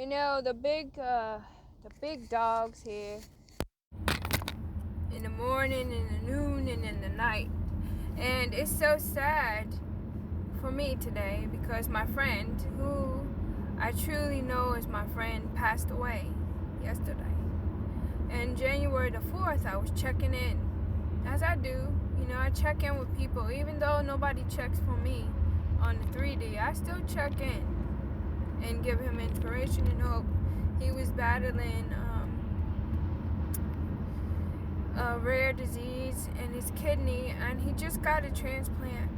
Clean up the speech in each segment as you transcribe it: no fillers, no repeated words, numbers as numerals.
You know, the big dogs here in the morning, in the noon, and in the night. And it's so sad for me today because my friend, who I truly know is my friend, passed away yesterday. And January the 4th, I was checking in, as I do. You know, I check in with people. Even though nobody checks for me on the 3D, I still check in and give him inspiration and hope. He was battling a rare disease in his kidney, and he just got a transplant.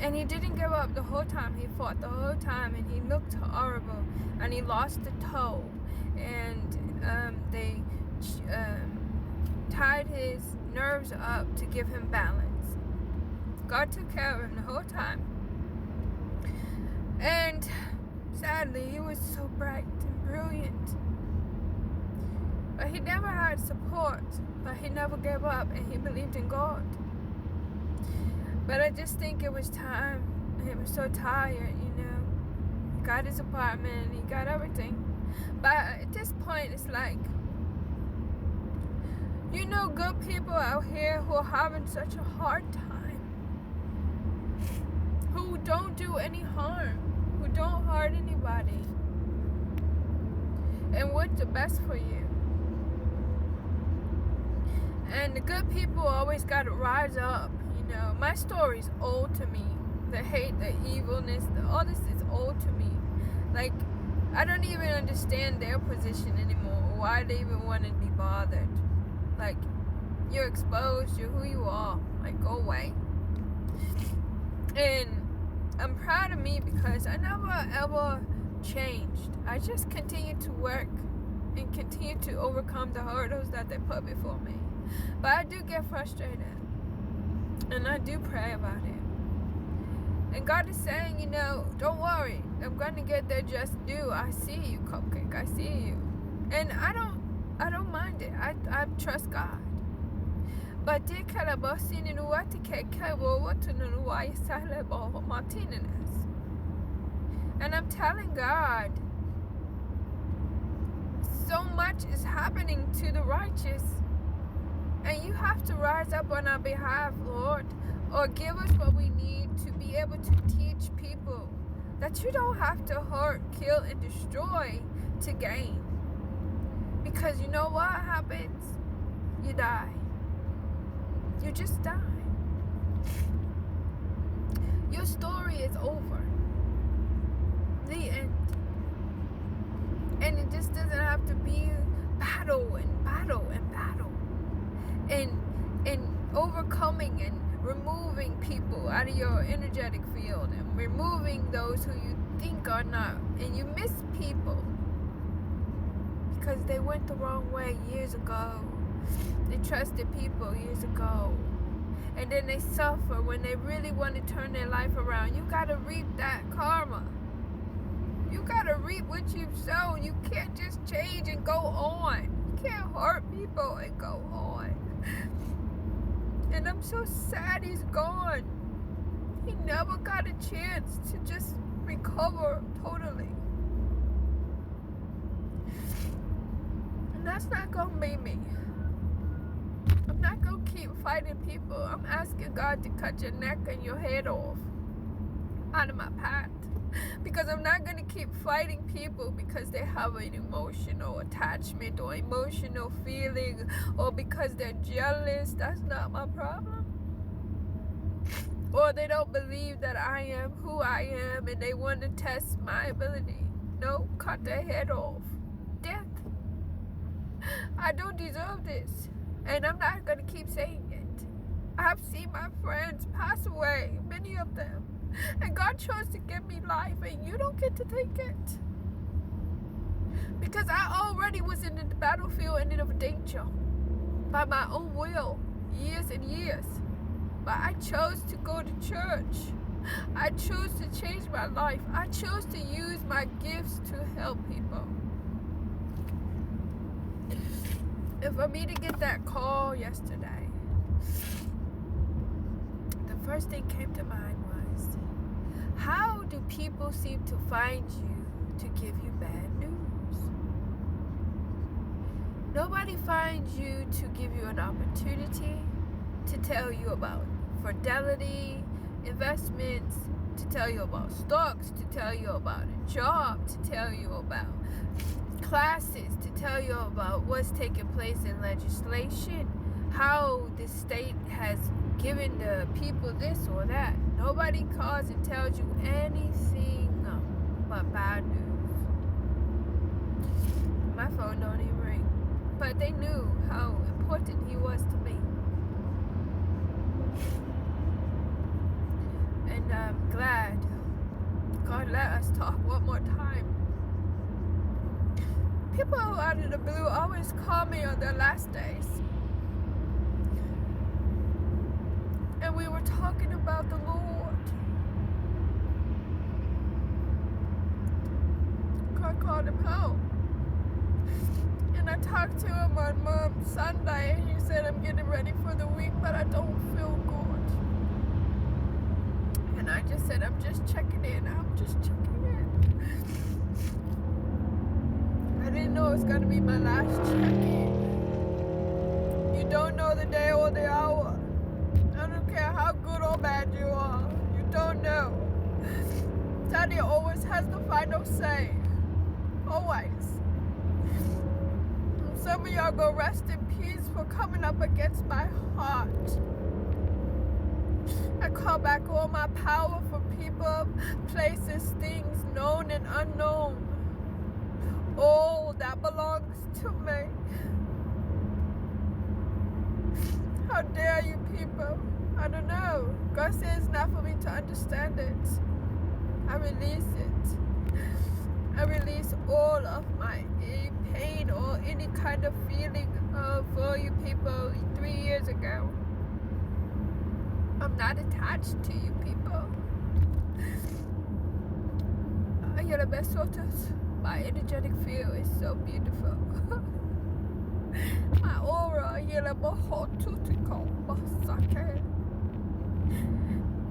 And he didn't give up the whole time. He fought the whole time, and he looked horrible. And he lost a toe, and they tied his nerves up to give him balance. God took care of him the whole time. And sadly, he was so bright and brilliant. But he never had support. But he never gave up, and he believed in God. But I just think it was time. He was so tired, you know. He got his apartment, he got everything. But at this point, it's like, you know, good people out here who are having such a hard time, who don't do any harm, who don't hurt anybody, and want the best for you. And the good people always got to rise up, you know. My story's old to me. The hate, the evilness, all this is old to me. Like, I don't even understand their position anymore, why they even want to be bothered. Like, you're exposed, you're who you are. Like, go away. And I'm proud of me because I never ever changed. I just continued to work and continue to overcome the hurdles that they put before me. But I do get frustrated, and I do pray about it. And God is saying, you know, don't worry, I'm going to get their just due. I see you, Cupcake, I see you. And I don't mind it. I trust God. But and I'm telling God, so much is happening to the righteous. And you have to rise up on our behalf, Lord, or give us what we need to be able to teach people that you don't have to hurt, kill, and destroy to gain. Because you know what happens? You die. You just die. Your story is over. The end. And it just doesn't have to be battle and battle and battle. And overcoming and removing people out of your energetic field and removing those who you think are not. And you miss people because they went the wrong way years ago. They trusted people years ago. And then they suffer when they really want to turn their life around. You got to reap that karma. You got to reap what you've sown. You can't just change and go on. You can't hurt people and go on. And I'm so sad he's gone. He never got a chance to just recover totally. And that's not going to be me. I'm not going to keep fighting people. I'm asking God to cut your neck and your head off out of my path. Because I'm not going to keep fighting people because they have an emotional attachment or emotional feeling or because they're jealous. That's not my problem. Or they don't believe that I am who I am and they want to test my ability. No, cut their head off. Death. I don't deserve this. And I'm not going to keep saying it. I've seen my friends pass away, many of them. And God chose to give me life, and you don't get to take it. Because I already was in the battlefield and in danger by my own will, years and years. But I chose to go to church. I chose to change my life. I chose to use my gifts to help people. And for me to get that call yesterday, the first thing came to mind was, how do people seem to find you to give you bad news? Nobody finds you to give you an opportunity to tell you about fidelity, investments, to tell you about stocks, to tell you about a job, to tell you about classes, to tell you about what's taking place in legislation, how the state has given the people this or that. Nobody calls and tells you anything but bad news. My phone don't even ring. But they knew how important he was to me. And I'm glad God let us talk one more time. People out of the blue always call me on their last days. And we were talking about the Lord. God called him home. And I talked to him on Sunday, and he said, I'm getting ready for the week, but I don't feel good. And I just said, I'm just checking in. I'm just checking in. I didn't know it was going to be my last check-in. You don't know the day or the hour. I don't care how good or bad you are. You don't know. Daddy always has the final say. Always. Some of y'all go rest in peace for coming up against my heart. I call back all my power for people, places, things known and unknown. All that belongs to me. How dare you people? I don't know. God says it's not for me to understand it. I release it. I release all of my pain or any kind of feeling for you people 3 years ago. I'm not attached to you people. My energetic field is so beautiful. My aura,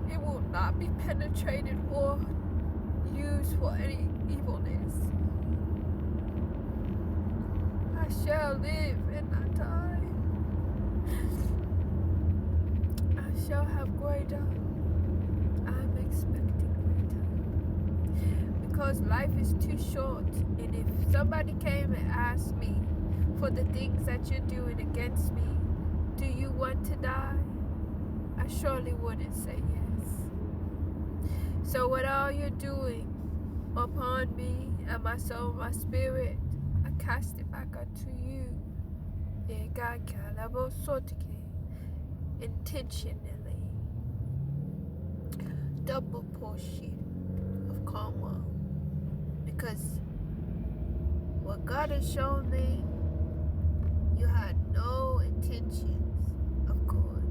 it will not be penetrated or used for any evilness. I shall live and not die. I shall have greater. I'm expecting greater. Because life is too short, and if somebody came and asked me for the things that you're doing against me, do you want to die? I surely wouldn't say yes. So what are you doing upon me and my soul, my spirit, I cast it back unto you. Intentionally. Double portion of karma. Because what God has shown me, you had no intentions of good.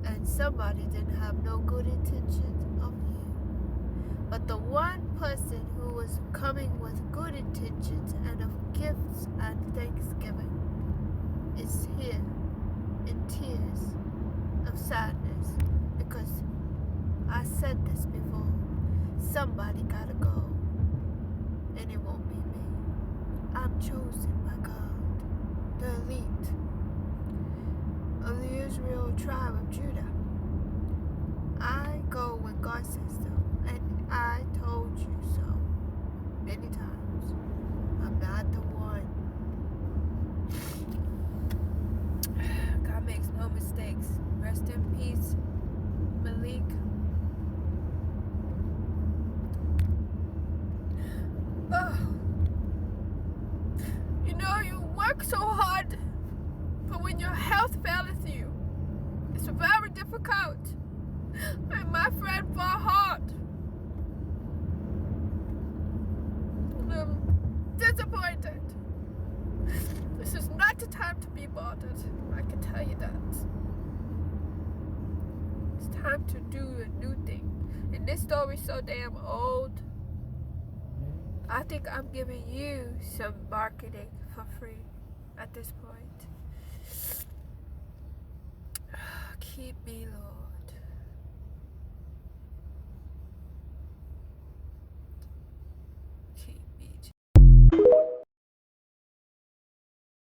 And somebody didn't have no good intentions of you. But the one person who was coming with good intentions and of gifts and thanksgiving is here in tears of sadness, because I said this before. Somebody gotta go, and it won't be me. I'm chosen by God, the elite of the Israel tribe of Judah. I go when God says so, and I told you so many times. I'm not the one. God makes no mistakes. Rest in peace, Malik. You know, you work so hard, but when your health faileth you, it's very difficult. And my friend Farhad, I'm disappointed. This is not the time to be bothered. I can tell you that. It's time to do a new thing. And this story's so damn old. I think I'm giving you some marketing for free at this point. Keep me, Lord.